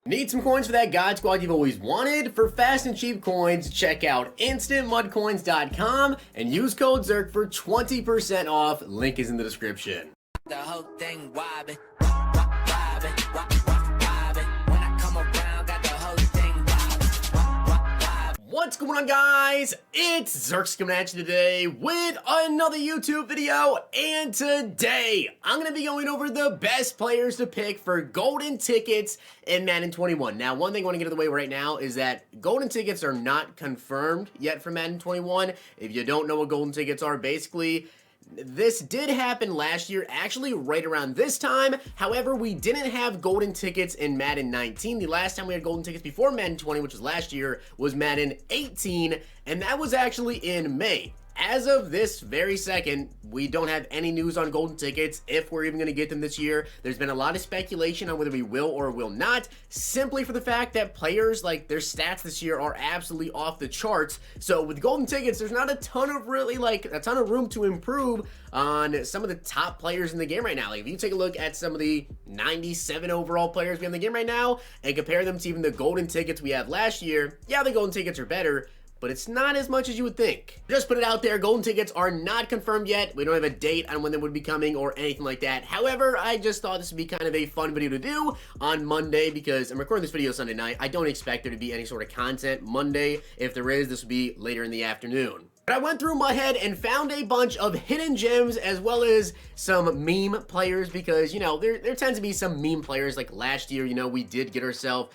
Need some coins for that God Squad you've always wanted? For fast and cheap coins, check out instantmudcoins.com and use code ZERK for 20% off. Link is in the description. The whole thing wobbin', wobbin'. When I come around, got the whole thing wobbin'. What's going on, guys? It's Zirksee coming at you today with another YouTube video, and today I'm going to be going over the best players to pick for golden tickets in Madden 21. Now, one thing I want to get out of the way right now is that golden tickets are not confirmed yet for Madden 21. If you don't know what golden tickets are, basically, this did happen last year, actually right around this time. However, we didn't have golden tickets in Madden 19. The last time we had golden tickets before Madden 20, which was last year, was Madden 18, and that was actually in May. As of this very second, we don't have any news on golden tickets, if we're even going to get them this year. There's been a lot of speculation on whether we will or will not, simply for the fact that players, like, their stats this year are absolutely off the charts. So with golden tickets, there's not a ton of room to improve on some of the top players in the game right now. Like, if you take a look at some of the 97 overall players we have in the game right now and compare them to even the golden tickets we have last year, yeah, the golden tickets are better, but it's not as much as you would think. Just put it out there, golden tickets are not confirmed yet. We don't have a date on when they would be coming or anything like that. However, I just thought this would be kind of a fun video to do on Monday because I'm recording this video Sunday night. I don't expect there to be any sort of content Monday. If there is, this will be later in the afternoon. But I went through my head and found a bunch of hidden gems as well as some meme players because, you know, there tends to be some meme players. Like last year, you know, we did get ourselves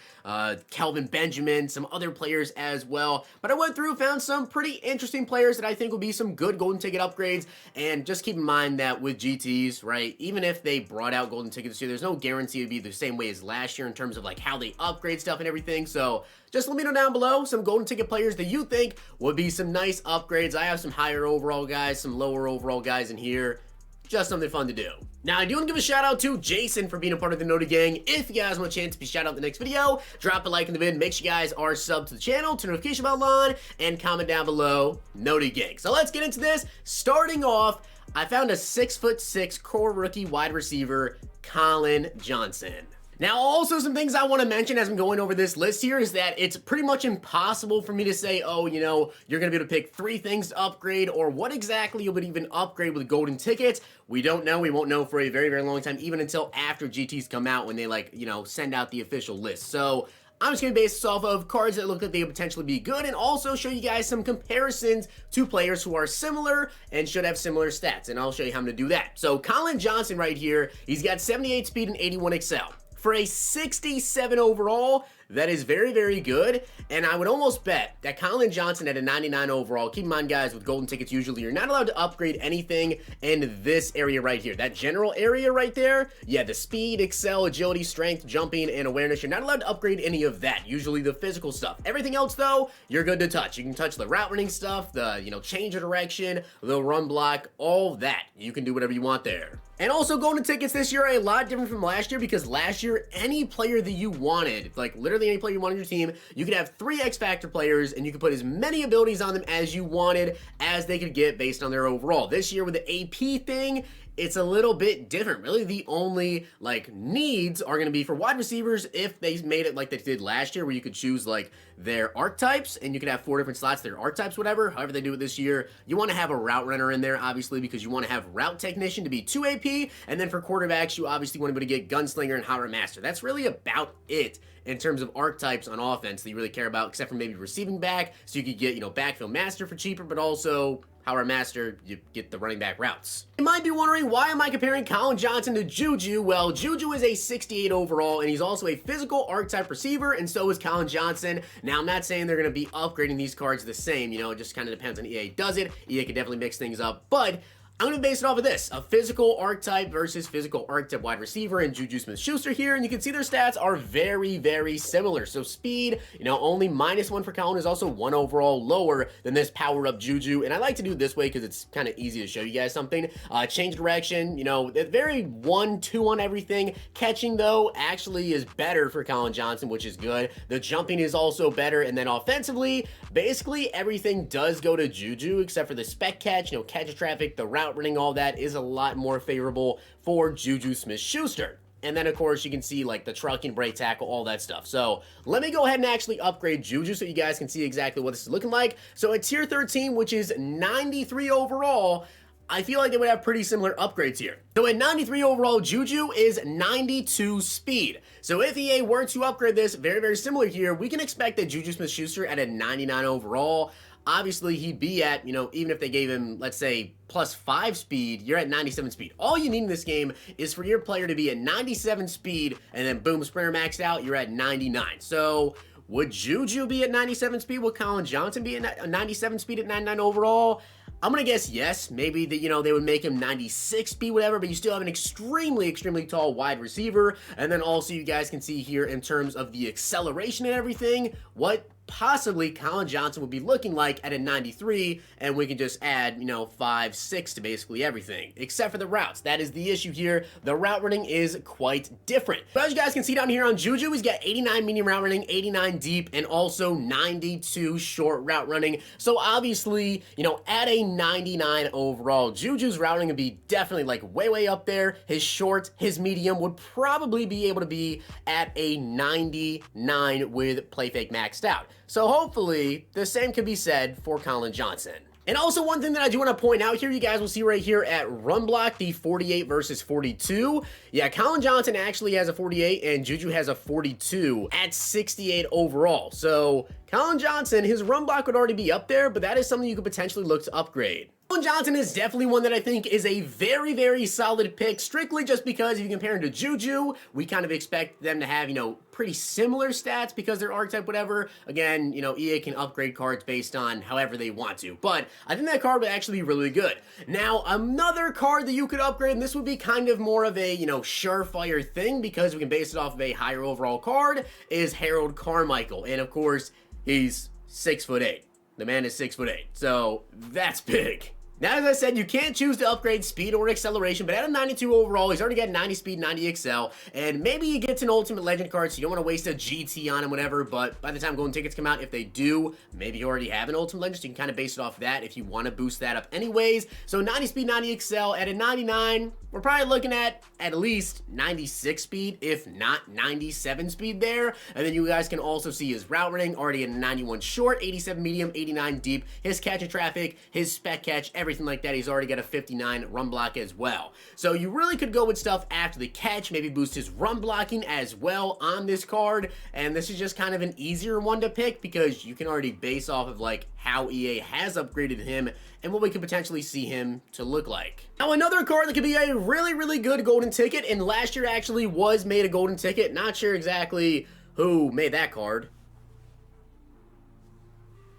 Kelvin Benjamin, some other players as well. But I went through, found some pretty interesting players that I think will be some good golden ticket upgrades. And just keep in mind that with GTs, right, even if they brought out golden tickets this year, there's no guarantee it would be the same way as last year in terms of like how they upgrade stuff and everything. So just let me know down below some golden ticket players that you think would be some nice upgrades. I have some higher overall guys, some lower overall guys in here. Just something fun to do. Now, I do want to give a shout out to Jason for being a part of the Noti Gang. If you guys want a chance to be shout out in the next video, drop a like in the vid. Make sure you guys are subbed to the channel, turn notification bell on, and comment down below Noti Gang. So let's get into this. Starting off, I found a 6'6" core rookie wide receiver, Collin Johnson. Now, also some things I want to mention as I'm going over this list here is that it's pretty much impossible for me to say, oh, you know, you're going to be able to pick 3 things to upgrade or what exactly you would even upgrade with golden tickets. We don't know. We won't know for a very, very long time, even until after GTs come out when they, like, you know, send out the official list. So I'm just going to base this off of cards that look like they could potentially be good and also show you guys some comparisons to players who are similar and should have similar stats. And I'll show you how I'm going to do that. So Collin Johnson right here, he's got 78 speed and 81 excel. For a 67 overall, that is very, very good, and I would almost bet that Collin Johnson at a 99 overall, keep in mind, guys, with golden tickets, usually you're not allowed to upgrade anything in this area right here. That general area right there, yeah, the speed, excel, agility, strength, jumping, and awareness, you're not allowed to upgrade any of that, usually the physical stuff. Everything else, though, you're good to touch. You can touch the route running stuff, the, you know, change of direction, the run block, all that. You can do whatever you want there. And also, golden tickets this year are a lot different from last year because last year, any player that you wanted, like literally any player you wanted on your team, you could have 3 X Factor players and you could put as many abilities on them as you wanted as they could get based on their overall. This year with the AP thing, it's a little bit different. Really, the only, like, needs are going to be for wide receivers if they made it like they did last year where you could choose, like, their archetypes and you could have 4 different slots, their archetypes, whatever. However they do it this year, you want to have a route runner in there, obviously, because you want to have route technician to be 2 AP, and then for quarterbacks, you obviously want to be able to get gunslinger and hot master. That's really about it in terms of archetypes on offense that you really care about, except for maybe receiving back, so you could get, you know, backfield master for cheaper, but also Power Master, you get the running back routes. You might be wondering, why am I comparing Collin Johnson to Juju? Well, Juju is a 68 overall, and he's also a physical archetype receiver, and so is Collin Johnson. Now, I'm not saying they're going to be upgrading these cards the same, you know, it just kind of depends on EA does it. EA can definitely mix things up, but I'm going to base it off of this, a physical archetype versus physical archetype wide receiver and Juju Smith-Schuster here, and you can see their stats are very, very similar. So speed, you know, only -1 for Collin is also 1 overall lower than this power-up Juju, and I like to do it this way because it's kind of easy to show you guys something. Change direction, you know, very 1-2 on everything. Catching, though, actually is better for Collin Johnson, which is good. The jumping is also better, and then offensively, basically everything does go to Juju except for the spec catch, you know, catch traffic, the route running, all that is a lot more favorable for Juju Smith-Schuster. And then, of course, you can see, like, the trucking, brake tackle, all that stuff. So, let me go ahead and actually upgrade Juju so you guys can see exactly what this is looking like. So, at Tier 13, which is 93 overall, I feel like they would have pretty similar upgrades here. So at 93 overall, Juju is 92 speed. So if EA were to upgrade this, very, very similar here, we can expect that Juju Smith-Schuster at a 99 overall, obviously he'd be at, you know, even if they gave him, let's say, +5 speed, you're at 97 speed. All you need in this game is for your player to be at 97 speed, and then boom, sprinter maxed out, you're at 99. So would Juju be at 97 speed? Would Colin Johnson be at 97 speed at 99 overall? I'm going to guess yes. Maybe that, you know, they would make him 96 speed, whatever, but you still have an extremely, extremely tall wide receiver. And then also you guys can see here in terms of the acceleration and everything, what possibly Colin Johnson would be looking like at a 93, and we can just add, you know, 5, 6 to basically everything, except for the routes. That is the issue here. The route running is quite different. But as you guys can see down here on Juju, he's got 89 medium route running, 89 deep, and also 92 short route running. So obviously, you know, at a 99 overall, Juju's route running would be definitely like way, way up there. His short, his medium would probably be able to be at a 99 with play fake maxed out. So hopefully, the same could be said for Colin Johnson. And also one thing that I do want to point out here, you guys will see right here at run block, the 48 versus 42. Yeah, Colin Johnson actually has a 48 and Juju has a 42 at 68 overall. So Colin Johnson, his run block would already be up there, but that is something you could potentially look to upgrade. Colin Johnson is definitely one that I think is a very, very solid pick, strictly just because if you compare him to Juju, we kind of expect them to have, you know, pretty similar stats because they're archetype, whatever. Again, you know, EA can upgrade cards based on however they want to, but I think that card would actually be really good. Now, another card that you could upgrade, and this would be kind of more of a, you know, surefire thing because we can base it off of a higher overall card, is Harold Carmichael. And of course, he's 6'8". The man is 6'8", so that's big. Now, as I said, you can't choose to upgrade speed or acceleration, but at a 92 overall, he's already got 90 speed, 90 excel, and maybe he gets an Ultimate Legend card, so you don't want to waste a GT on him, whatever, but by the time Golden Tickets come out, if they do, maybe you already have an Ultimate Legend, so you can kind of base it off that if you want to boost that up anyways. So 90 speed, 90 excel, at a 99, we're probably looking at least 96 speed, if not 97 speed there, and then you guys can also see his route running, already at a 91 short, 87 medium, 89 deep, his catch and traffic, his spec catch, everything like that. He's already got a 59 run block as well. So you really could go with stuff after the catch, maybe boost his run blocking as well on this card, and this is just kind of an easier one to pick because you can already base off of like how EA has upgraded him and what we could potentially see him to look like. Now, another card that could be a really, really good golden ticket, and last year actually was made a golden ticket. Not sure exactly who made that card.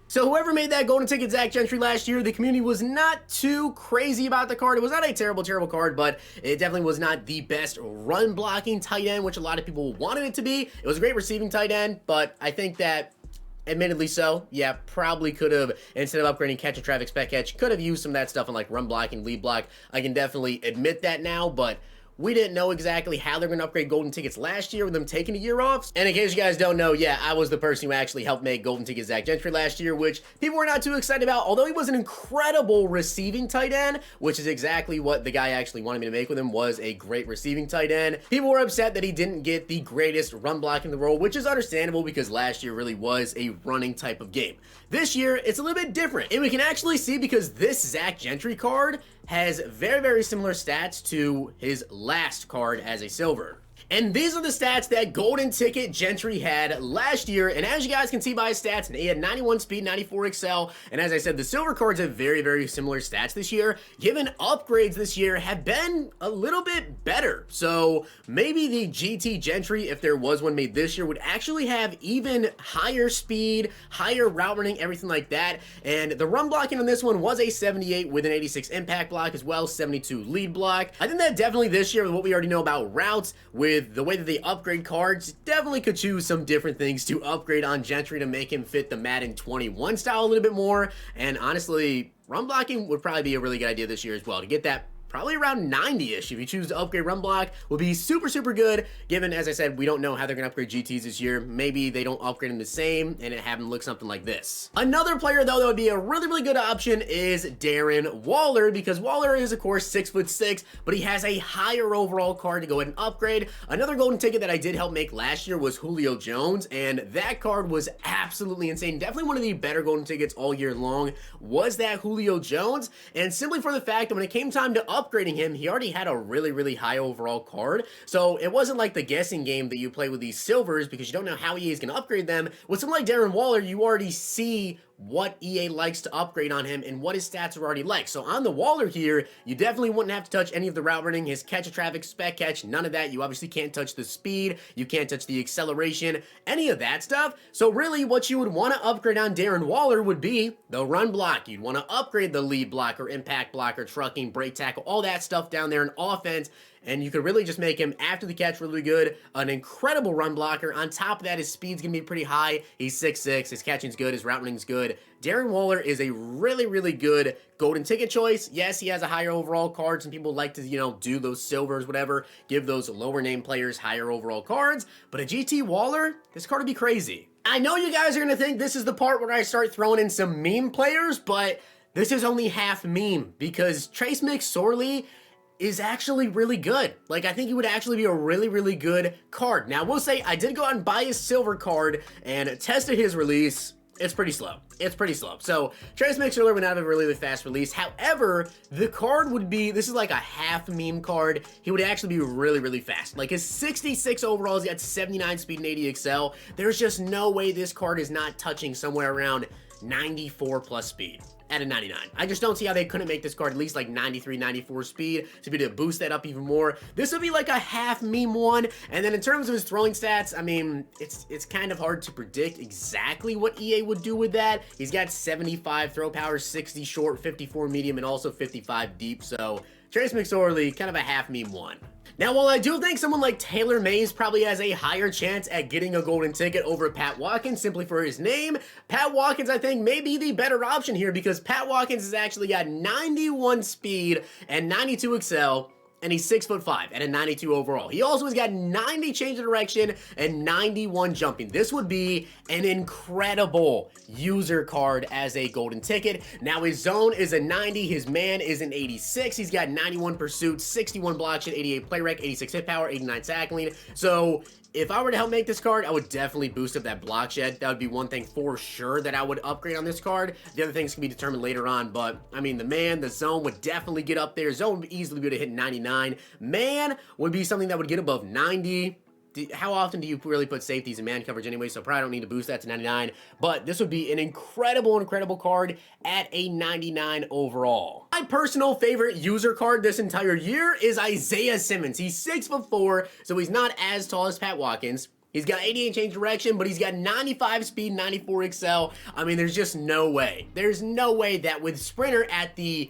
So whoever made that golden ticket, Zach Gentry, last year, the community was not too crazy about the card. It was not a terrible, terrible card, but it definitely was not the best run blocking tight end, which a lot of people wanted it to be. It was a great receiving tight end, but I think that admittedly so, yeah, probably could have, instead of upgrading catch and traffic spec catch, could have used some of that stuff on like run blocking, lead block. I can definitely admit that now, but we didn't know exactly how they're going to upgrade golden tickets last year with them taking a year off. And in case you guys don't know, yeah, I was the person who actually helped make golden ticket Zach Gentry last year, which people were not too excited about, although he was an incredible receiving tight end, which is exactly what the guy actually wanted me to make with him, was a great receiving tight end. People were upset that he didn't get the greatest run block in the role, which is understandable because last year really was a running type of game. This year, it's a little bit different, and we can actually see because this Zach Gentry card has very, very similar stats to his last card as a silver. And these are the stats that Golden Ticket Gentry had last year, and as you guys can see by his stats, he had 91 speed, 94 excel, and as I said, the silver cards have very, very similar stats this year, given upgrades this year have been a little bit better. So maybe the GT Gentry, if there was one made this year, would actually have even higher speed, higher route running, everything like that, and the run blocking on this one was a 78 with an 86 impact block as well, 72 lead block. I think that definitely this year, with what we already know about routes, with the way that they upgrade cards, definitely could choose some different things to upgrade on Gentry to make him fit the Madden 21 style a little bit more. And honestly, run blocking would probably be a really good idea this year as well to get that probably around 90-ish if you choose to upgrade run block. Will be super, super good, given, as I said, we don't know how they're going to upgrade GTs this year. Maybe they don't upgrade them the same and have them look something like this. Another player, though, that would be a really, really good option is Darren Waller, because Waller is, of course, 6'6", but he has a higher overall card to go ahead and upgrade. Another golden ticket that I did help make last year was Julio Jones, and that card was absolutely insane. Definitely one of the better golden tickets all year long was that Julio Jones, and simply for the fact that when it came time to upgrading him, he already had a really, really high overall card. So it wasn't like the guessing game that you play with these silvers because you don't know how EA is going to upgrade them. With someone like Darren Waller, you already see what EA likes to upgrade on him and what his stats are already like. So on the Waller here, you definitely wouldn't have to touch any of the route running, his catch of traffic, spec catch, none of that. You obviously can't touch the speed, you can't touch the acceleration, any of that stuff. So really what you would want to upgrade on Darren Waller would be the run block. You'd want to upgrade the lead blocker, impact blocker, trucking, break tackle, all that stuff down there in offense. And you could really just make him, after the catch, really good. An incredible run blocker. On top of that, his speed's going to be pretty high. He's 6'6", his catching's good, his route running's good. Darren Waller is a really, really good golden ticket choice. Yes, he has a higher overall card. Some people like to, you know, do those silvers, whatever, give those lower name players higher overall cards. But a GT Waller, this card would be crazy. I know you guys are going to think this is the part where I start throwing in some meme players, but this is only half meme because Trace McSorley is actually really good. Like, I think he would actually be a really, really good card. Now, I will say, I did go out and buy his silver card and tested his release. It's pretty slow. It's pretty slow. So, Trace McSorley would not have a really, really fast release. However, the card would be, this is like a half meme card. He would actually be really, really fast. Like, his 66 overall, he's got 79 speed and 80 excel. There's just no way this card is not touching somewhere around 94 plus speed at a 99. I just don't see how they couldn't make this card at least like 93, 94 speed to be able to boost that up even more. This would be like a half meme one. And then in terms of his throwing stats, I mean, it's kind of hard to predict exactly what EA would do with that. He's got 75 throw power, 60 short, 54 medium, and also 55 deep. So Trace McSorley, kind of a half meme one. Now, while I do think someone like Taylor Mays probably has a higher chance at getting a golden ticket over Pat Watkins simply for his name, Pat Watkins, I think, may be the better option here because Pat Watkins has actually got 91 speed and 92 excel, and he's 6'5" at a 92 overall. He also has got 90 change of direction and 91 jumping. This would be an incredible user card as a golden ticket. Now, his zone is a 90, his man is an 86. He's got 91 pursuit, 61 block shot, 88 play rec, 86 hit power, 89 tackling. So if I were to help make this card, I would definitely boost up that block shed. That would be one thing for sure that I would upgrade on this card. The other things can be determined later on, but I mean, the man, the zone would definitely get up there. Zone would easily be able to hit 99. Man would be something that would get above 90. How often do you really put safeties in man coverage anyway, so probably don't need to boost that to 99, but this would be an incredible, incredible card at a 99 overall. My personal favorite user card this entire year is Isaiah Simmons. He's 6'4", so he's not as tall as Pat Watkins. He's got 88 change direction, but he's got 95 speed, 94 excel. I mean, there's just no way. There's no way that with Sprinter at the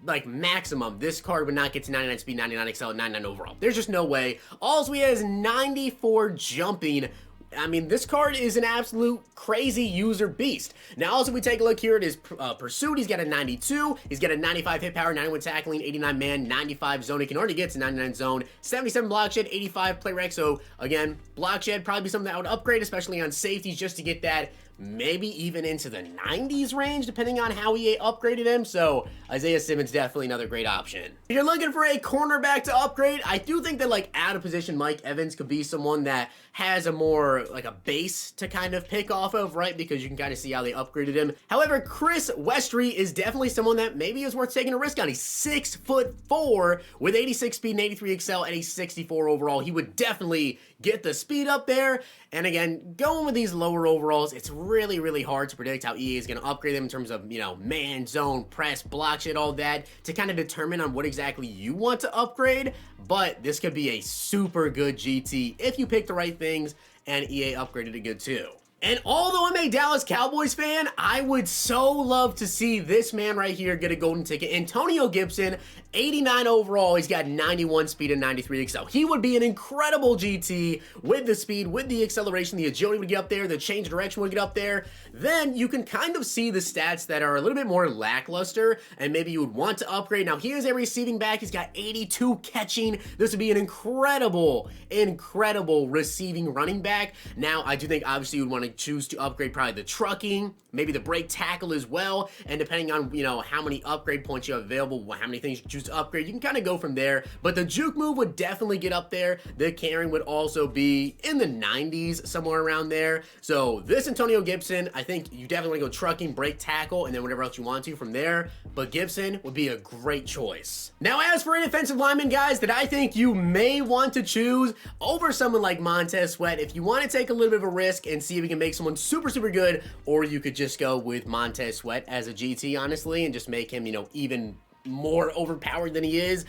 like maximum, this card would not get to 99 speed, 99 excel, 99 overall. There's just no way. Also, he has 94 jumping. I mean, this card is an absolute crazy user beast. Now, also, we take a look here at his pursuit. He's got a 92. He's got a 95 hit power, 91 tackling, 89 man, 95 zone. He can already get to 99 zone, 77 block shed, 85 play rec. So, again, block shed probably be something that I would upgrade, especially on safeties, just to get that maybe even into the 90s range, depending on how EA upgraded him. So Isaiah Simmons, definitely another great option. If you're looking for a cornerback to upgrade, I do think that like out of position Mike Evans could be someone that has a more like a base to kind of pick off of, right? Because you can kind of see how they upgraded him. However, Chris Westry is definitely someone that maybe is worth taking a risk on. He's 6'4" with 86 speed and 83 excel and a 64 overall. He would definitely get the speed up there. And again, going with these lower overalls, it's really, really hard to predict how EA is going to upgrade them in terms of, you know, man, zone, press, block shit, all that, to kind of determine on what exactly you want to upgrade. But this could be a super good GT if you pick the right things and EA upgraded it good too. And although I'm a Dallas Cowboys fan, I would so love to see this man right here get a golden ticket. Antonio Gibson, 89 overall. He's got 91 speed and 93 excel. He would be an incredible GT with the speed, with the acceleration, the agility would get up there, the change of direction would get up there. Then you can kind of see the stats that are a little bit more lackluster, and maybe you would want to upgrade. Now, he is a receiving back. He's got 82 catching. This would be an incredible receiving running back. Now, I do think obviously you would want to choose to upgrade probably the trucking, maybe the break tackle as well, and depending on, you know, how many upgrade points you have available, how many things you choose to upgrade, you can kind of go from there. But the juke move would definitely get up there. The carrying would also be in the 90s, somewhere around there. So this Antonio Gibson, I think you definitely want to go trucking, break tackle, and then whatever else you want to from there. But Gibson would be a great choice. Now, as for an offensive lineman, guys, that I think you may want to choose over someone like Montez Sweat, if you want to take a little bit of a risk and see if you can make someone super good, or you could just go with Montez Sweat as a GT, honestly, and just make him, you know, even more overpowered than he is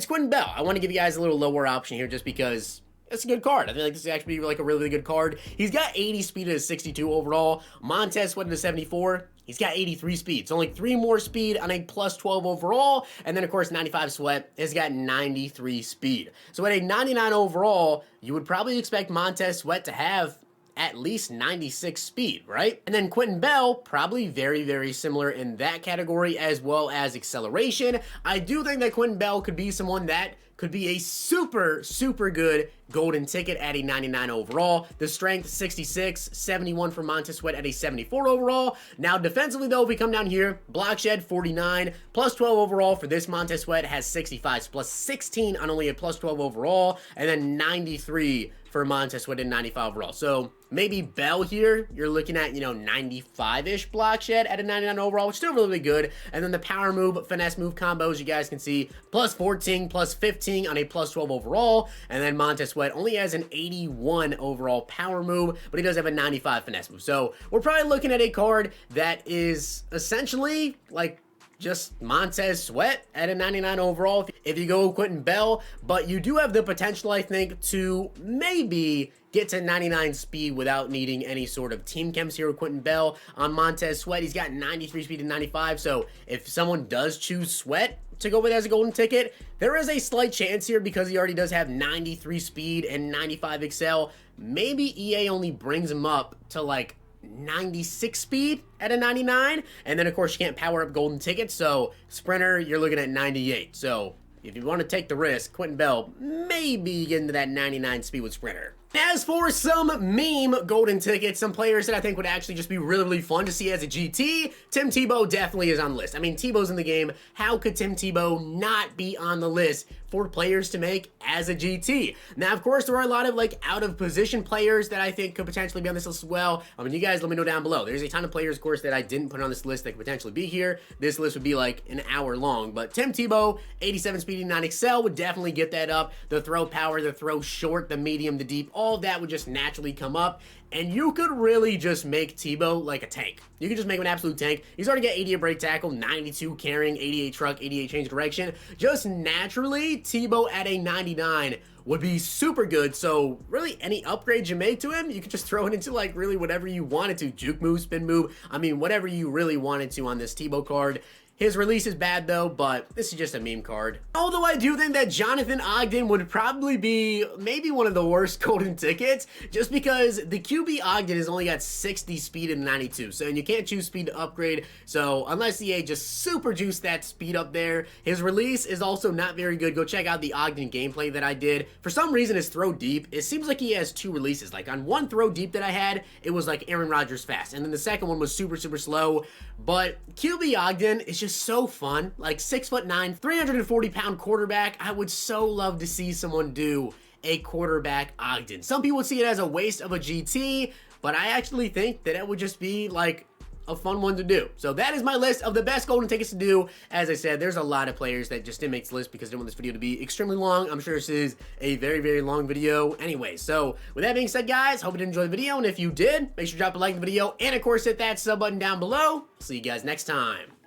Quentin Bell. I want to give you guys a little lower option here just because it's a good card. I feel like this is actually like a really good card. He's got 80 speed at a 62 overall. Montez Sweat at a 74. He's got 83 speed. So only 3 more speed on a plus 12 overall. And then, of course, 95 Sweat has got 93 speed. So at a 99 overall, you would probably expect Montez Sweat to have at least 96 speed, right? And then Quentin Bell, probably very similar in that category, as well as acceleration. I do think that Quentin Bell could be someone that could be a super good golden ticket at a 99 overall. The strength, 66, 71 for Montez Sweat at a 74 overall. Now, defensively, though, if we come down here, block shed, 49, plus 12 overall for this Montez Sweat has 65, plus 16 on only a plus 12 overall, and then 93 for Montez Sweat and 95 overall. So maybe Bell here, you're looking at, you know, 95-ish block shed at a 99 overall, which is still really good. And then the power move, finesse move combos, you guys can see, plus 14, plus 15 on a plus 12 overall. And then Montez Sweat only has an 81 overall power move, but he does have a 95 finesse move. So we're probably looking at a card that is essentially like just Montez Sweat at a 99 overall if you go Quentin Bell, but you do have the potential, I think, to maybe get to 99 speed without needing any sort of team chems here with Quentin Bell. On Montez Sweat, he's got 93 speed and 95, so if someone does choose Sweat to go with as a golden ticket, there is a slight chance here because he already does have 93 speed and 95 excel. Maybe EA only brings him up to like 96 speed at a 99, and then of course you can't power up golden tickets, so sprinter you're looking at 98. So if you want to take the risk, Quentin Bell maybe get into that 99 speed with sprinter. As for some meme golden tickets, some players that I think would actually just be really fun to see as a GT, Tim Tebow definitely is on the list. I mean, Tebow's in the game. How could Tim Tebow not be on the list for players to make as a GT? Now, of course, there are a lot of like out of position players that I think could potentially be on this list as well. I mean, you guys let me know down below. There's a ton of players, of course, that I didn't put on this list that could potentially be here. This list would be like an hour long, but Tim Tebow, 87 speed and 9 excel would definitely get that up. The throw power, the throw short, the medium, the deep, all of that would just naturally come up, and you could really just make Tebow like a tank. You could just make him an absolute tank. He's already got 88 break tackle, 92 carrying, 88 truck, 88 change direction. Just naturally, Tebow at a 99 would be super good. So really any upgrades you make to him, you could just throw it into like really whatever you wanted to. Juke move, spin move, I mean whatever you really wanted to on this Tebow card. His release is bad though, but this is just a meme card. Although I do think that Jonathan Ogden would probably be maybe one of the worst golden tickets, just because the QB Ogden has only got 60 speed and 92, so and you can't choose speed to upgrade, so unless EA just super juiced that speed up there. His release is also not very good. Go check out the Ogden gameplay that I did. For some reason, his throw deep, it seems like he has 2 releases. Like on one throw deep that I had, it was like Aaron Rodgers fast, and then the second one was super slow. But QB Ogden is just so fun, like 6'9", 340-pound quarterback. I would so love to see someone do a quarterback Ogden. Some people would see it as a waste of a GT, but I actually think that it would just be like a fun one to do. So that is my list of the best golden tickets to do. As I said, there's a lot of players that just didn't make this list because I didn't want this video to be extremely long. I'm sure this is a very long video anyway. So with that being said, guys, hope you did enjoy the video, and if you did, make sure to drop a like on the video, and of course hit that sub button down below. See you guys next time.